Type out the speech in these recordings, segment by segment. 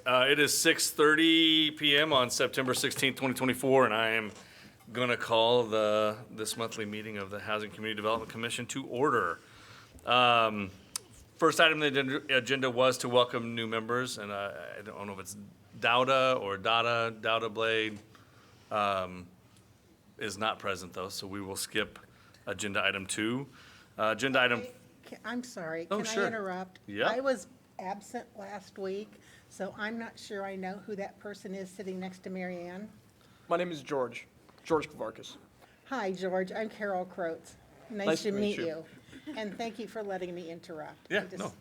right. It is 6:30 p.m. on September 16th, 2024, and I am going to call this monthly meeting of the Housing Community Development Commission to order. First item on the agenda was to welcome new members, and I don't know if it's Dauda or Dada. Dauda Blade is not present, though, so we will skip agenda item 2. Agenda item... I'm sorry, Oh, can sure. I interrupt? Yeah. I was absent last week, so I'm not sure I know who that person is sitting next to Mary Ann. My name is George Kavarkis. Hi, George, I'm Carol Croats. Nice to meet you. And thank you for letting me interrupt. Yeah, I just- no.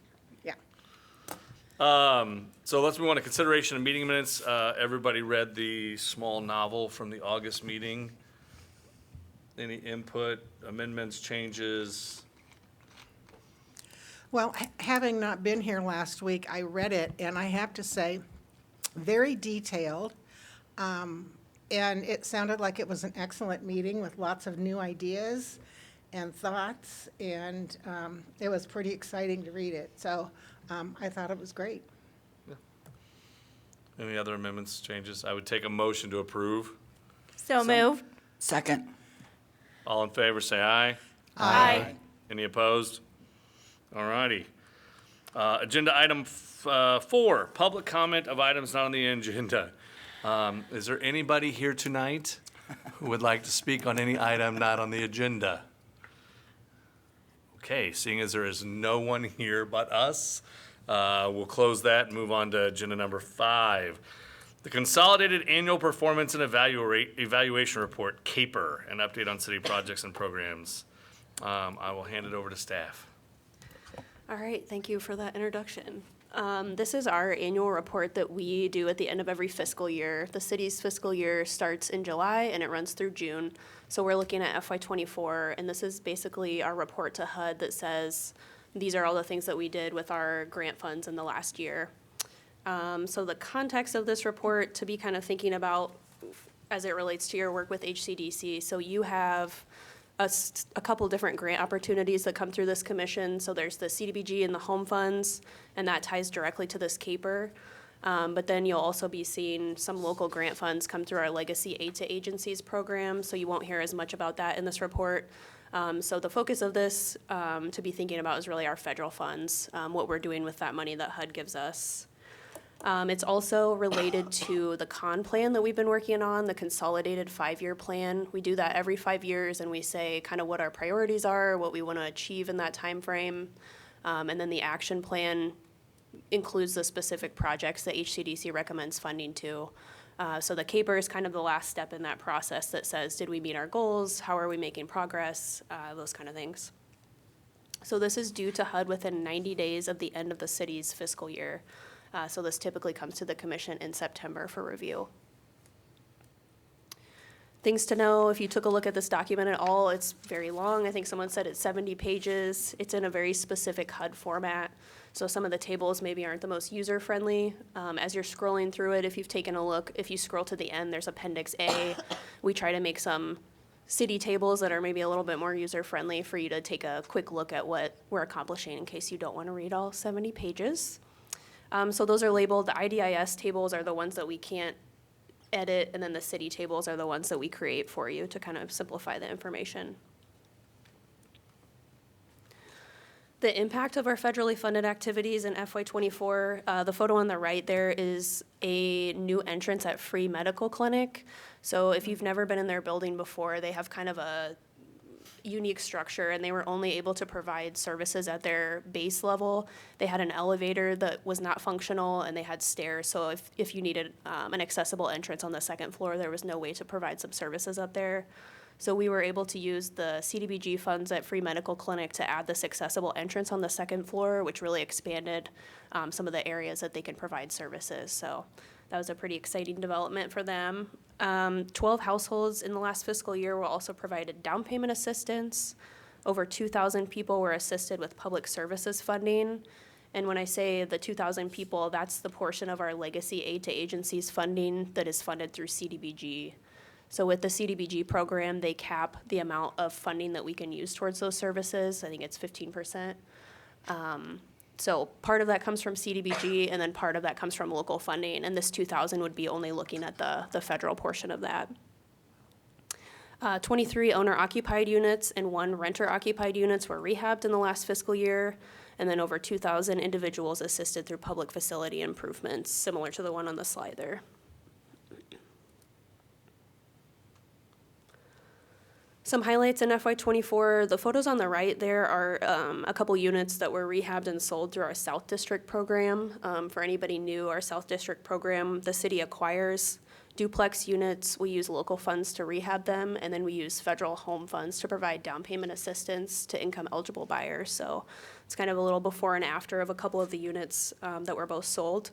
Yeah. So let's move on to consideration of meeting minutes. Everybody read the small novel from the August meeting. Any input, amendments, changes? Well, having not been here last week, I read it, and I have to say, very detailed. And it sounded like it was an excellent meeting with lots of new ideas and thoughts, and it was pretty exciting to read it. So I thought it was great. Any other amendments, changes? I would take a motion to approve. So moved. Second. All in favor, say aye. Aye. Any opposed? All righty. Agenda item 4, public comment of items not on the agenda. Is there anybody here tonight who would like to speak on any item not on the agenda? Okay, seeing as there is no one here but us, we'll close that and move on to agenda number 5. The Consolidated Annual Performance and Evaluation Report, CAPER, an update on city projects and programs. I will hand it over to staff. All right, thank you for that introduction. This is our annual report that we do at the end of every fiscal year. The city's fiscal year starts in July and it runs through June. So we're looking at FY24, and this is basically our report to HUD that says these are all the things that we did with our grant funds in the last year. So the context of this report to be kind of thinking about as it relates to your work with HCDC. So you have a couple different grant opportunities that come through this commission. So there's the CDBG and the home funds, and that ties directly to this CAPER. But then you'll also be seeing some local grant funds come through our Legacy Aid to Agencies program, so you won't hear as much about that in this report. So the focus of this to be thinking about is really our federal funds, what we're doing with that money that HUD gives us. It's also related to the CON plan that we've been working on, the Consolidated 5-Year Plan. We do that every 5 years, and we say kind of what our priorities are, what we want to achieve in that time frame. And then the action plan includes the specific projects that HCDC recommends funding to. So the CAPER is kind of the last step in that process that says, did we meet our goals? How are we making progress? Those kind of things. So this is due to HUD within 90 days of the end of the city's fiscal year. So this typically comes to the commission in September for review. Things to know, if you took a look at this document at all, it's very long. I think someone said it's 70 pages. It's in a very specific HUD format. So some of the tables maybe aren't the most user-friendly. As you're scrolling through it, if you've taken a look, if you scroll to the end, there's Appendix A. We try to make some city tables that are maybe a little bit more user-friendly for you to take a quick look at what we're accomplishing in case you don't want to read all 70 pages. So those are labeled. The IDIS tables are the ones that we can't edit, and then the city tables are the ones that we create for you to kind of simplify the information. The impact of our federally funded activities in FY24, the photo on the right there is a new entrance at Free Medical Clinic. So if you've never been in their building before, they have kind of a unique structure, and they were only able to provide services at their base level. They had an elevator that was not functional, and they had stairs. So if you needed an accessible entrance on the second floor, there was no way to provide some services up there. So we were able to use the CDBG funds at Free Medical Clinic to add this accessible entrance on the second floor, which really expanded some of the areas that they can provide services. So that was a pretty exciting development for them. 12 households in the last fiscal year were also provided down payment assistance. Over 2,000 people were assisted with public services funding. And when I say the 2,000 people, that's the portion of our Legacy Aid to Agencies funding that is funded through CDBG. So with the CDBG program, they cap the amount of funding that we can use towards those services. I think it's 15%. So part of that comes from CDBG, and then part of that comes from local funding, and this 2,000 would be only looking at the federal portion of that. 23 owner-occupied units and 1 renter-occupied units were rehabbed in the last fiscal year, and then over 2,000 individuals assisted through public facility improvements, similar to the one on the slide there. Some highlights in FY24, the photos on the right there are a couple units that were rehabbed and sold through our South District program. For anybody new, our South District program, the city acquires duplex units. We use local funds to rehab them, and then we use federal home funds to provide down payment assistance to income eligible buyers. So it's kind of a little before and after of a couple of the units that were both sold.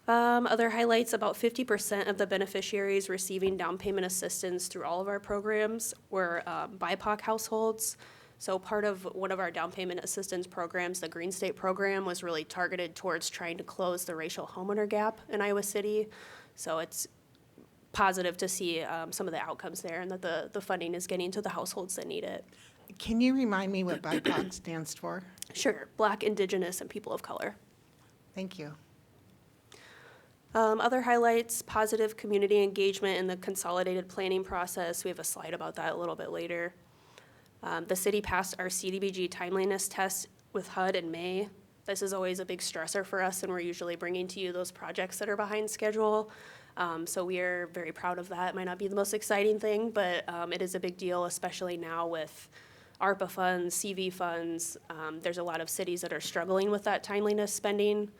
Other highlights, about 50% of the beneficiaries receiving down payment assistance through all of our programs were BIPOC households. So part of one of our down payment assistance programs, the Green State program, was really targeted towards trying to close the racial homeowner gap in Iowa City. So it's positive to see some of the outcomes there and that the funding is getting to the households that need it. Can you remind me what BIPOC stands for? Sure, Black, Indigenous, and people of color. Thank you. Other highlights, positive community engagement in the consolidated planning process. We have a slide about that a little bit later. The city passed our CDBG timeliness test with HUD in May. This is always a big stressor for us, and we're usually bringing to you those projects that are behind schedule. So we are very proud of that. It might not be the most exciting thing, but it is a big deal, especially now with ARPA funds, CV funds. There's a lot of cities that are struggling with that timeliness spending.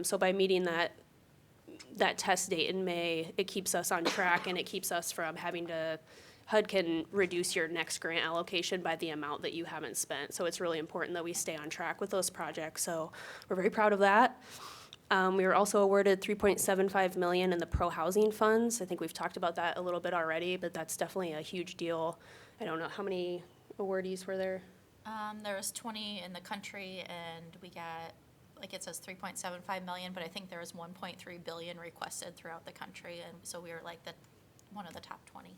So by meeting that test date in May, it keeps us on track, and it keeps us from having to, HUD can reduce your next grant allocation by the amount that you haven't spent. So it's really important that we stay on track with those projects. So we're very proud of that. We were also awarded $3.75 million in the pro-housing funds. I think we've talked about that a little bit already, but that's definitely a huge deal. I don't know, how many awardees were there? There was 20 in the country, and we got, like it says 3.75 million, but I think there was 1.3 billion requested throughout the country, and so we were like one of the top 20.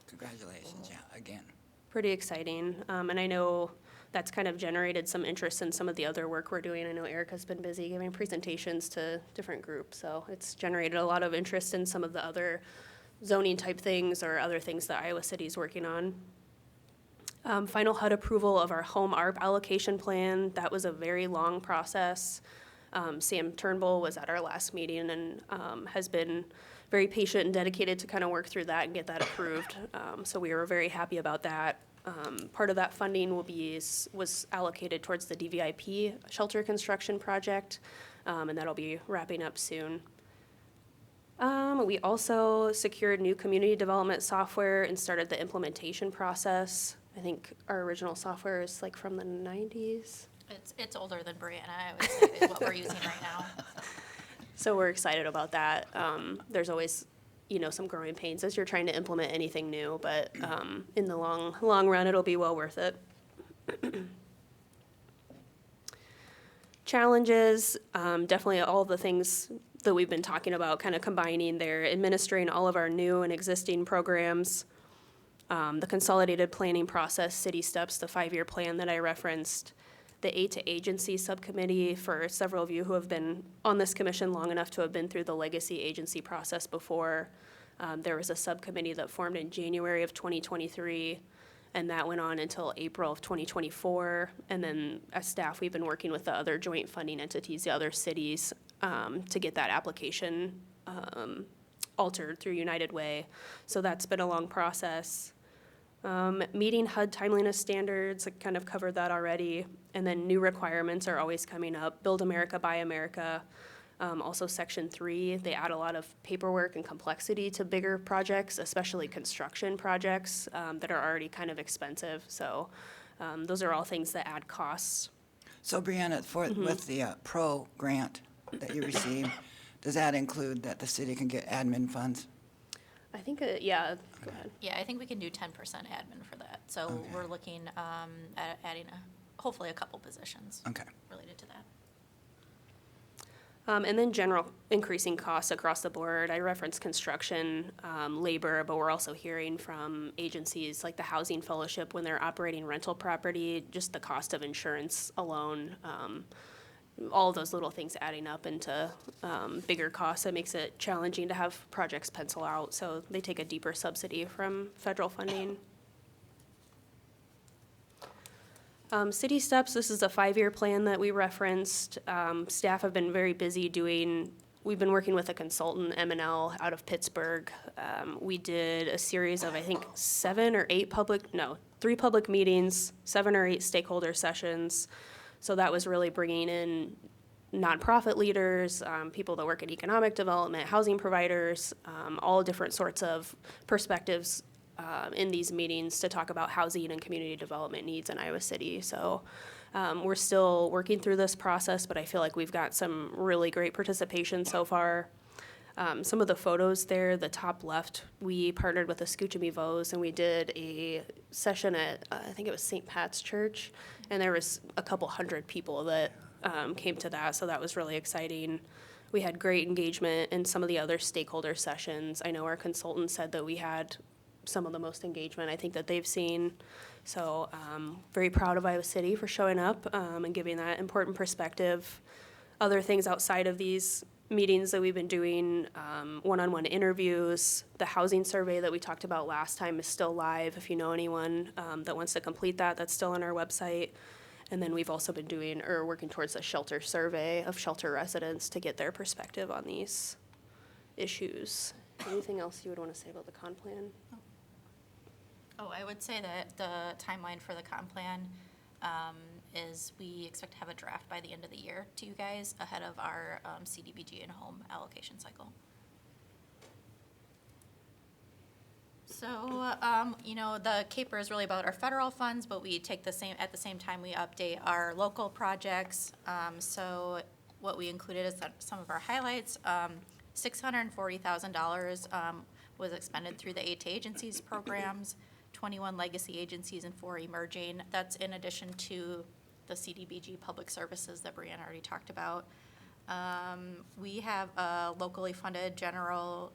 Congratulations, yeah, again. Pretty exciting. And I know that's kind of generated some interest in some of the other work we're doing. I know Erica's been busy giving presentations to different groups, so it's generated a lot of interest in some of the other zoning type things or other things that Iowa City's working on. Final HUD approval of our home ARP allocation plan. That was a very long process. Sam Turnbull was at our last meeting and has been very patient and dedicated to kind of work through that and get that approved. So we were very happy about that. Part of that funding was allocated towards the DVIP shelter construction project, and that'll be wrapping up soon. We also secured new community development software and started the implementation process. I think our original software is like from the 90s. It's older than Brianna, I would say, is what we're using right now. So we're excited about that. There's always, some growing pains as you're trying to implement anything new, but in the long run, it'll be well worth it. Challenges, definitely all of the things that we've been talking about, kind of combining there, administering all of our new and existing programs, the consolidated planning process, city steps, the 5-year plan that I referenced, the aid to agency subcommittee. For several of you who have been on this commission long enough to have been through the legacy agency process before, there was a subcommittee that formed in January of 2023, and that went on until April of 2024. And then as staff, we've been working with the other joint funding entities, the other cities, to get that application altered through United Way. So that's been a long process. Meeting HUD timeliness standards, I kind of covered that already. And then new requirements are always coming up. Build America, Buy America. Also Section 3, they add a lot of paperwork and complexity to bigger projects, especially construction projects that are already kind of expensive. So those are all things that add costs. So Brianna, with the PRO grant that you received, does that include that the city can get admin funds? I think, yeah, go ahead. Yeah, I think we can do 10% admin for that. So Okay. we're looking at adding hopefully a couple positions Okay. related to that. And then general increasing costs across the board. I referenced construction, labor, but we're also hearing from agencies like the Housing Fellowship when they're operating rental property, just the cost of insurance alone, all of those little things adding up into bigger costs. That makes it challenging to have projects pencil out, so they take a deeper subsidy from federal funding. City Steps, this is a 5-year plan that we referenced. Staff have been very busy we've been working with a consultant, M&L, out of Pittsburgh. We did a series of, I think, 3 public meetings, 7 or 8 stakeholder sessions. So that was really bringing in nonprofit leaders, people that work in economic development, housing providers, all different sorts of perspectives in these meetings to talk about housing and community development needs in Iowa City. So we're still working through this process, but I feel like we've got some really great participation so far. Some of the photos there, the top left, we partnered with the Escuchame Vos and we did a session at, I think it was St. Pat's Church, and there was a couple hundred people that came to that, so that was really exciting. We had great engagement in some of the other stakeholder sessions. I know our consultant said that we had some of the most engagement I think that they've seen. So very proud of Iowa City for showing up and giving that important perspective. Other things outside of these meetings that we've been doing, one-on-one interviews. The housing survey that we talked about last time is still live. If you know anyone that wants to complete that, that's still on our website. And then we've also been working towards a shelter survey of shelter residents to get their perspective on these issues. Anything else you would want to say about the con plan? Oh, I would say that the timeline for the comp plan is we expect to have a draft by the end of the year to you guys ahead of our CDBG and home allocation cycle. So, the CAPER is really about our federal funds, but we take at the same time we update our local projects. So what we included is some of our highlights. $640,000 was expended through the 8 agencies programs, 21 legacy agencies and 4 emerging. That's in addition to the CDBG public services that Brianna already talked about. We have a locally funded general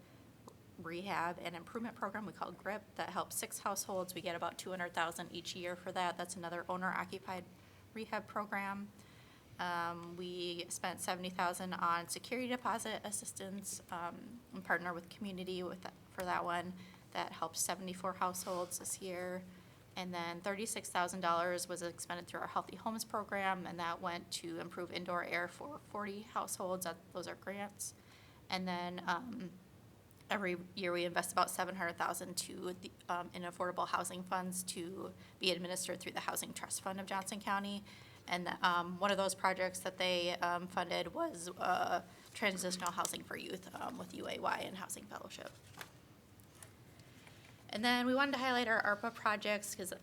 rehab and improvement program we call GRIP that helps 6 households. We get about $200,000 each year for that. That's another owner-occupied rehab program. We spent $70,000 on security deposit assistance and partner with community for that one. That helped 74 households this year. And then $36,000 was expended through our Healthy Homes program, and that went to improve indoor air for 40 households. Those are grants. And then every year we invest about $700,000 in affordable housing funds to be administered through the Housing Trust Fund of Johnson County. And one of those projects that they funded was transitional housing for youth with UAY and Housing Fellowship. And then we wanted to highlight our ARPA projects because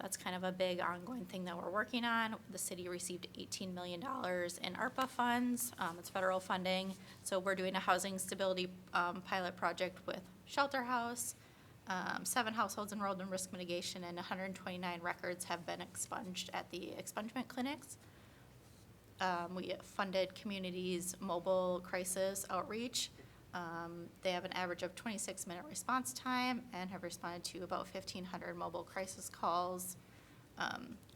that's kind of a big ongoing thing that we're working on. The city received $18 million in ARPA funds. It's federal funding. So we're doing a housing stability pilot project with Shelter House. 7 households enrolled in risk mitigation and 129 records have been expunged at the expungement clinics. We funded communities' mobile crisis outreach. They have an average of 26-minute response time and have responded to about 1,500 mobile crisis calls.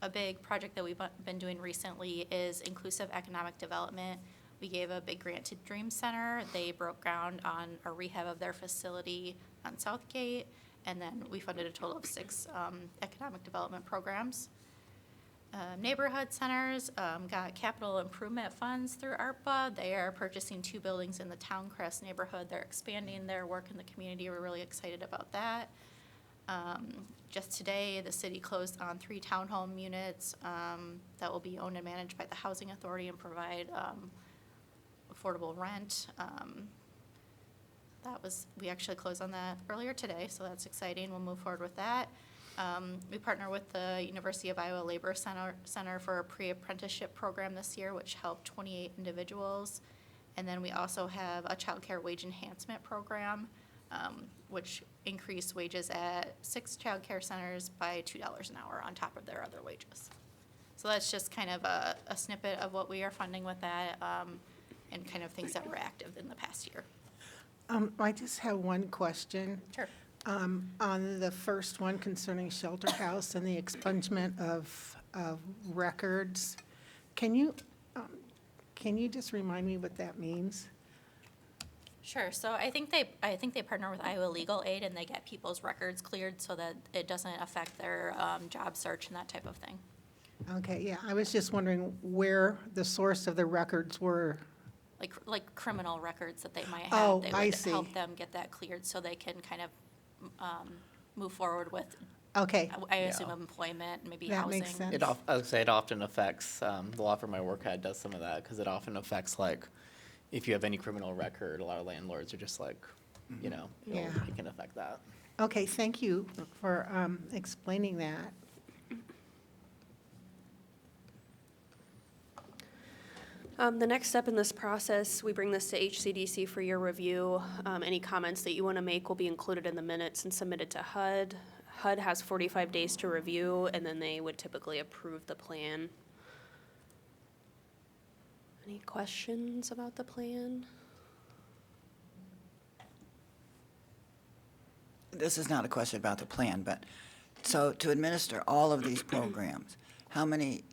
A big project that we've been doing recently is inclusive economic development. We gave a big grant to Dream Center. They broke ground on a rehab of their facility on Southgate, and then we funded a total of 6 economic development programs. Neighborhood centers got capital improvement funds through ARPA. They are purchasing 2 buildings in the Towncrest neighborhood. They're expanding their work in the community. We're really excited about that. Just today, the city closed on 3 townhome units that will be owned and managed by the Housing Authority and provide affordable rent. We actually closed on that earlier today, so that's exciting. We'll move forward with that. We partner with the University of Iowa Labor Center for a pre-apprenticeship program this year, which helped 28 individuals. And then we also have a child care wage enhancement program, which increased wages at 6 child care centers by $2 an hour on top of their other wages. So that's just kind of a snippet of what we are funding with that. and kind of things that were active in the past year. I just have one question. Sure. On the first one concerning Shelter House and the expungement of records, can you just remind me what that means? Sure. So I think they partner with Iowa Legal Aid, and they get people's records cleared so that it doesn't affect their job search and that type of thing. Okay, yeah, I was just wondering where the source of the records were. Like criminal records that they might have. Oh, They I would see. help them get that cleared so they can kind of move forward with, Okay, I assume, employment, maybe That housing. makes sense. I would say it often affects, the law firm I work at does some of that, because it often affects, like, if you have any criminal record, a lot of landlords are just like, you know, Yeah. it can affect that. okay, thank you for explaining that. The next step in this process, we bring this to HCDC for your review. Any comments that you want to make will be included in the minutes and submitted to HUD. HUD has 45 days to review, and then they would typically approve the plan. Any questions about the plan? This is not a question about the plan, but, so to administer all of these programs, how many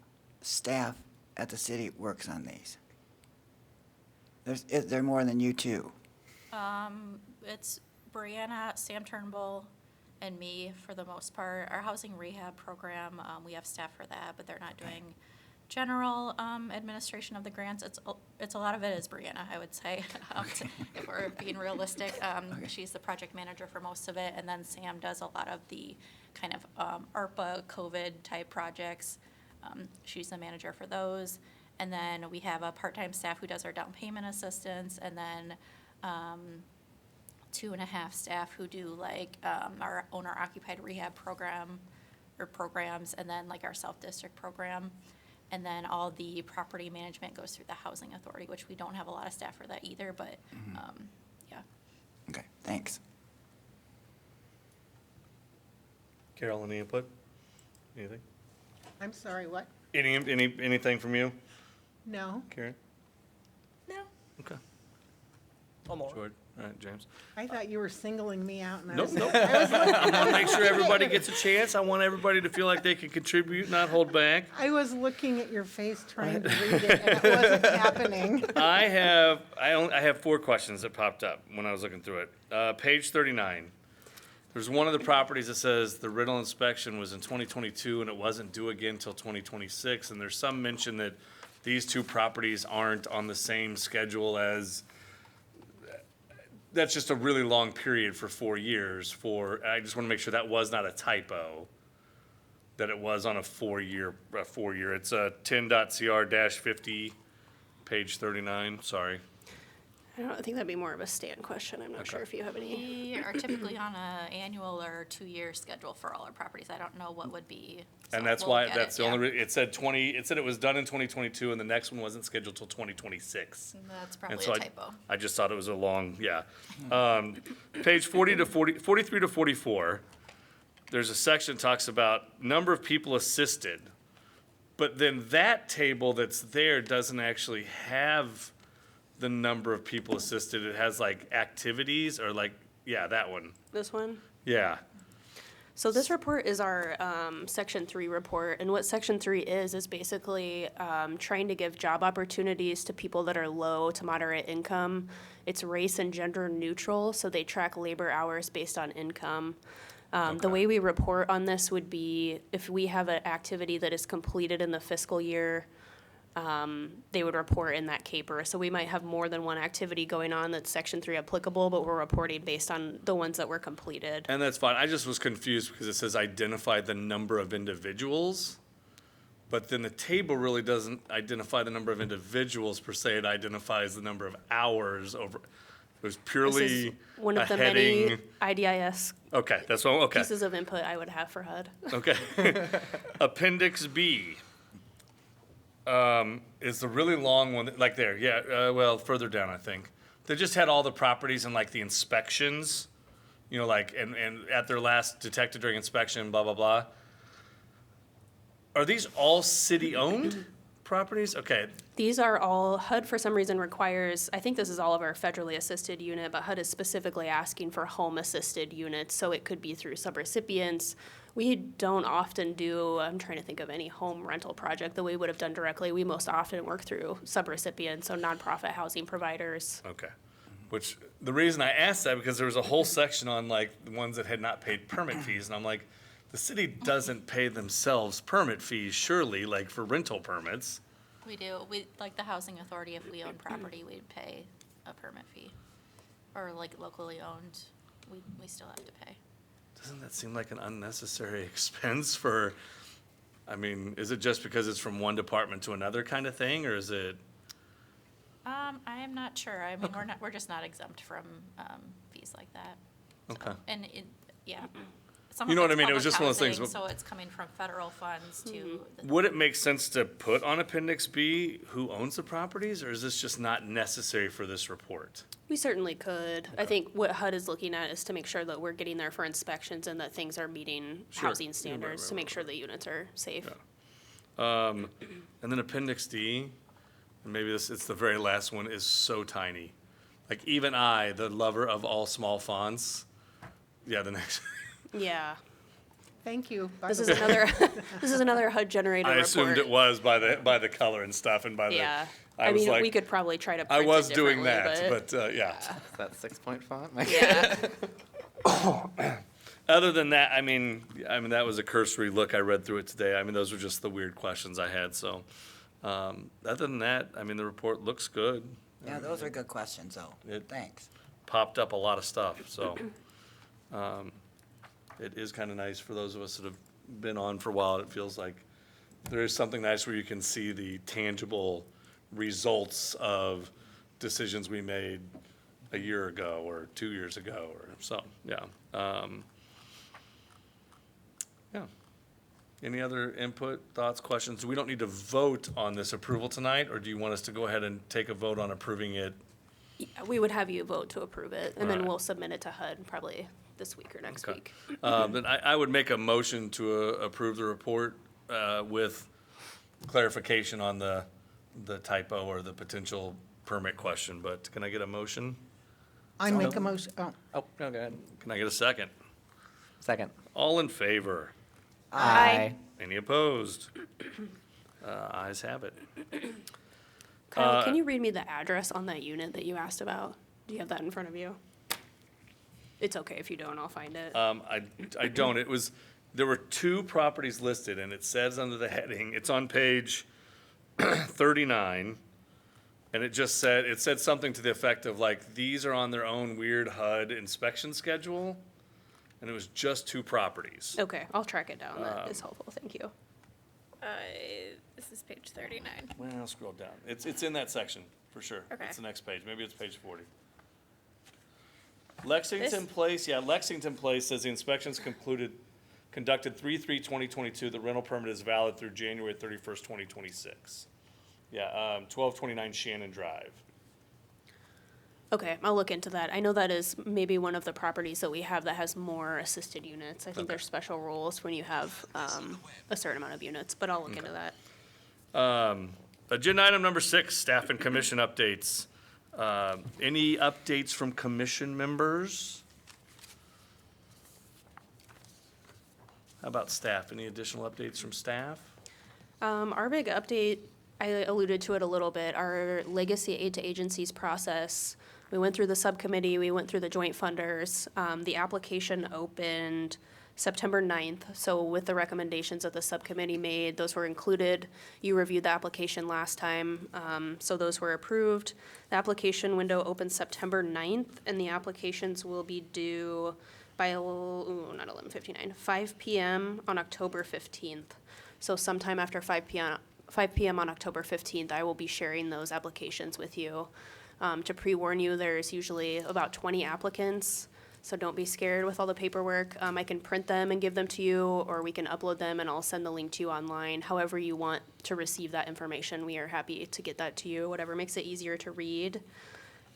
staff at the city works on these? Is there more than you two? It's Brianna, Sam Turnbull, and me for the most part. Our housing rehab program, we have staff for that, but they're not doing general administration of the grants. It's a lot of it is Brianna, I would say, if we're being realistic. She's the project manager for most of it, and then Sam does a lot of the kind of ARPA COVID type projects. She's the manager for those. And then we have a part-time staff who does our down payment assistance, and then 2.5 staff who do like our owner-occupied rehab program or programs, and then like our self-district program. And then all the property management goes through the housing authority, which we don't have a lot of staff for that either, but yeah. Okay, thanks. Carol, any input? Anything? I'm sorry, what? Anything from you, No, Karen? No. Okay. I'm all right. George, all right, James. I thought you were singling me out, and I Nope, was, nope. I want to make sure everybody gets a chance. I want everybody to feel like they can contribute, not hold back. I was looking at your face trying to read it, and it wasn't happening. I have 4 questions that popped up when I was looking through it. Page 39. There's one of the properties that says the rental inspection was in 2022 and it wasn't due again until 2026. And there's some mention that these 2 properties aren't on the same schedule as, that's just a really long period for 4 years I just want to make sure that was not a typo, that it was on a 4-year. It's 10.cr-50, page 39, sorry. I think that'd be more of a Stan question. I'm not sure if you have any. We are typically on an annual or 2-year schedule for all our properties. I don't know what would be. And so that's we'll why, get that's it, the only, yeah. it said it was done in 2022 and the next one wasn't scheduled till 2026. That's And probably so a typo. I just thought it was a long, yeah. Page 43 to 44, there's a section that talks about number of people assisted. But then that table that's there doesn't actually have the number of people assisted. It has like activities or like, yeah, that one. This one? Yeah. So this report is our Section 3 report, and what Section 3 is basically trying to give job opportunities to people that are low to moderate income. It's race and gender neutral, so they track labor hours based on income. The way we report on this would be if we have an activity that is completed in the fiscal year, they would report in that caper. So we might have more than one activity going on that's Section 3 applicable, but we're reporting based on the ones that were completed. And that's fine. I just was confused because it says identify the number of individuals. But then the table really doesn't identify the number of individuals per se. It identifies the number of hours over. It was This purely is one of a the many heading. IDIS Okay, that's all, okay. pieces of input I would have for HUD. Okay. Appendix B is the really long one, like there, yeah, well, further down, I think. They just had all the properties and like the inspections, you know, like, and at their last detected during inspection, blah, blah, blah. Are these all city-owned properties? Okay, These are all, HUD for some reason requires, I think this is all of our federally assisted unit, but HUD is specifically asking for home-assisted units, so it could be through subrecipients. We don't often do, I'm trying to think of any home rental project that we would have done directly. We most often work through subrecipients, so nonprofit housing providers. okay. Which, the reason I asked that, because there was a whole section on like the ones that had not paid permit fees, and I'm like, the city doesn't pay themselves permit fees, surely, like for rental permits. We do, like the housing authority, if we own property, we'd pay a permit fee. Or like locally owned, we still have to pay. Doesn't that seem like an unnecessary expense for, I mean, is it just because it's from one department to another kind of thing, or is it? I am not sure. I mean, we're just not exempt from, fees like that. So, Okay. And yeah. Some You of know what I it's mean? It was public just one of those things housing, wh- So it's coming from federal funds to. Would it make sense to put on Appendix B who owns the properties, or is this just not necessary for this report? We certainly could. I think what HUD is looking at is to make sure that we're getting there for inspections and that things are meeting Sure. housing Yeah, standards right, to make right, sure the units are safe. And then Appendix D, and maybe it's the very last one, is so tiny. Like even I, the lover of all small fonts, yeah, the next, Yeah. Thank you. by This the is way. another, this is another HUD generated I report. assumed it was by the color and stuff and by the. Yeah. I I was mean, we like, could probably try to I print it was doing differently, that, but yeah. Is that 6-point font? Yeah. Other than that, I mean, that was a cursory look. I read through it today. I mean, those were just the weird questions I had. So, other than that, I mean, the report looks good. Yeah, those are good questions, though. It- Thanks. Popped up a lot of stuff. So, it is kind of nice for those of us that have been on for a while. It feels like there is something nice where you can see the tangible results of decisions we made a year ago or 2 years ago or so. Yeah. Yeah. Any other input, thoughts, questions? We don't need to vote on this approval tonight, or do you want us to go ahead and take a vote on approving it? Yeah, we would have you vote to approve it, and then Alright. we'll submit it to HUD probably this week or next Okay. week. Then I would make a motion to approve the report with clarification on the typo or the potential permit question, but can I get a motion? I make a motion, oh, Oh, no, go ahead. Can I get a second? Second. All in favor? Aye. Any opposed? Ayes have it. Kyle, can you read me the address on that unit that you asked about? Do you have that in front of you? It's okay if you don't, I'll find it. I don't, there were 2 properties listed, and it says under the heading, it's on page 39, and it said something to the effect of like, these are on their own weird HUD inspection schedule, and it was just 2 properties. Okay, I'll track it down. That is helpful, thank you. This is page 39. Well, scroll down. It's in that section, for sure. Okay. It's the next page. Maybe it's page 40. Lexington This- Place, yeah, Lexington Place says the inspections conducted 3/3/2022. The rental permit is valid through January 31st, 2026. Yeah, 1229 Shannon Drive. Okay, I'll look into that. I know that is maybe one of the properties that we have that has more assisted units. I think there's special rules when you have a certain amount of units, but I'll look into that. Agenda item number 6, staff and commission updates. Any updates from commission members? How about staff? Any additional updates from staff? Our big update, I alluded to it a little bit, our legacy aid to agencies process. We went through the subcommittee, we went through the joint funders. The application opened September 9th, so with the recommendations that the subcommittee made, those were included. You reviewed the application last time, so those were approved. The application window opens September 9th, and the applications will be due by, not 11:59, 5 PM on October 15th. So sometime after 5 PM on October 15th, I will be sharing those applications with you. To pre-warn you, there's usually about 20 applicants, so don't be scared with all the paperwork. I can print them and give them to you, or we can upload them and I'll send the link to you online. However you want to receive that information, we are happy to get that to you, whatever makes it easier to read.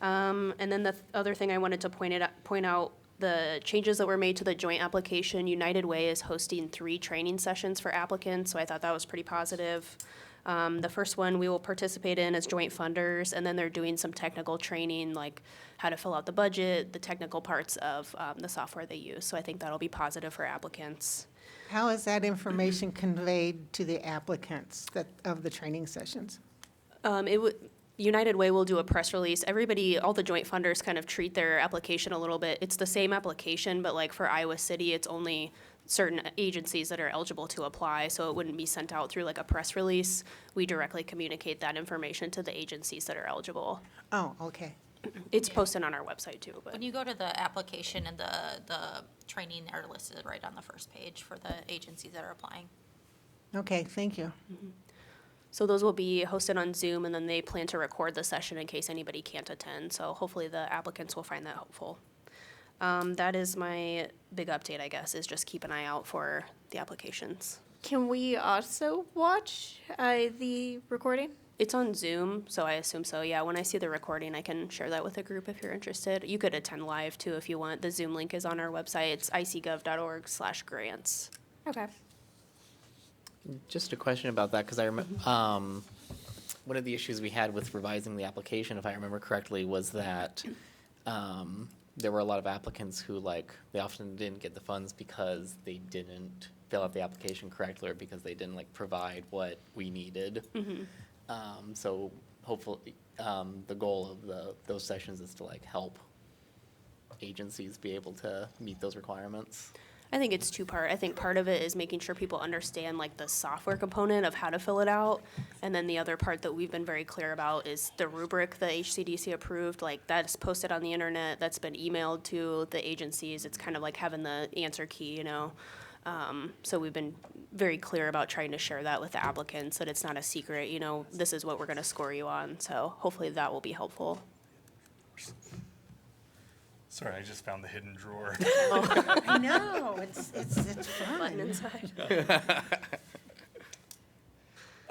And then the other thing I wanted to point out, the changes that were made to the joint application, United Way is hosting 3 training sessions for applicants, so I thought that was pretty positive. The first one we will participate in as joint funders, and then they're doing some technical training, like how to fill out the budget, the technical parts of the software they use. So I think that'll be positive for applicants. How is that information conveyed to the applicants of the training sessions? United Way will do a press release. Everybody, all the joint funders kind of treat their application a little bit. It's the same application, but like for Iowa City, it's only certain agencies that are eligible to apply, so it wouldn't be sent out through like a press release. We directly communicate that information to the agencies that are eligible. Oh, okay. It's posted on our website too, but When you go to the application and the training are listed right on the first page for the agencies that are applying. Okay, thank you. so those will be hosted on Zoom, and then they plan to record the session in case anybody can't attend. So hopefully the applicants will find that helpful. That is my big update, I guess, is just keep an eye out for the applications. Can we also watch the recording? It's on Zoom, so I assume so. Yeah, when I see the recording, I can share that with the group if you're interested. You could attend live too if you want. The Zoom link is on our website. It's icgov.org/grants. Okay. Just a question about that, because I remember, one of the issues we had with revising the application, if I remember correctly, was that, there were a lot of applicants who they often didn't get the funds because they didn't fill out the application correctly, or because they didn't provide what we needed. So hopefully, the goal of those sessions is to help agencies be able to meet those requirements. I think it's two-part. I think part of it is making sure people understand the software component of how to fill it out. And then the other part that we've been very clear about is the rubric the HCDC approved, that's posted on the internet, that's been emailed to the agencies. It's kind of like having the answer key, So we've been very clear about trying to share that with the applicants, that it's not a secret, this is what we're gonna score you on. So hopefully that will be helpful. Sorry, I just found the hidden drawer. I know, it's Button fun. inside.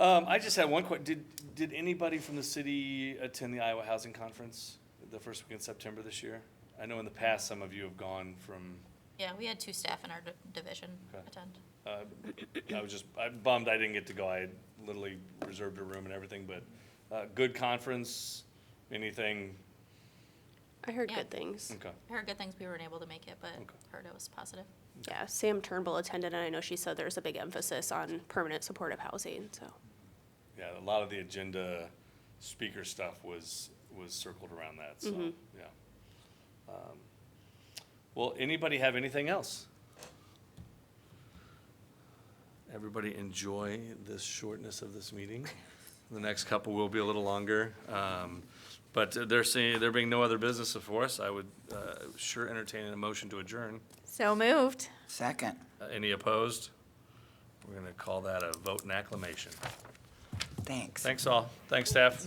I just had one question. Did anybody from the city attend the Iowa Housing Conference the first week in September this year? I know in the past, some of you have gone from, Yeah, we had 2 staff in our division Okay. attend. I'm bummed I didn't get to go. I had literally reserved a room and everything, but good conference, anything? I heard Yeah. good things. Okay. I heard good things, we weren't able to make it, but Okay. heard it was positive. Yeah, Sam Turnbull attended, and I know she said there's a big emphasis on permanent supportive housing, so. Yeah, a lot of the agenda speaker stuff was circled around that, so, yeah. Well, anybody have anything else? Everybody enjoy this shortness of this meeting. The next couple will be a little longer. But there being no other business before us, I would sure entertain a motion to adjourn. So moved. Second. Any opposed? We're going to call that a vote in acclamation. Thanks. Thanks all. Thanks, staff.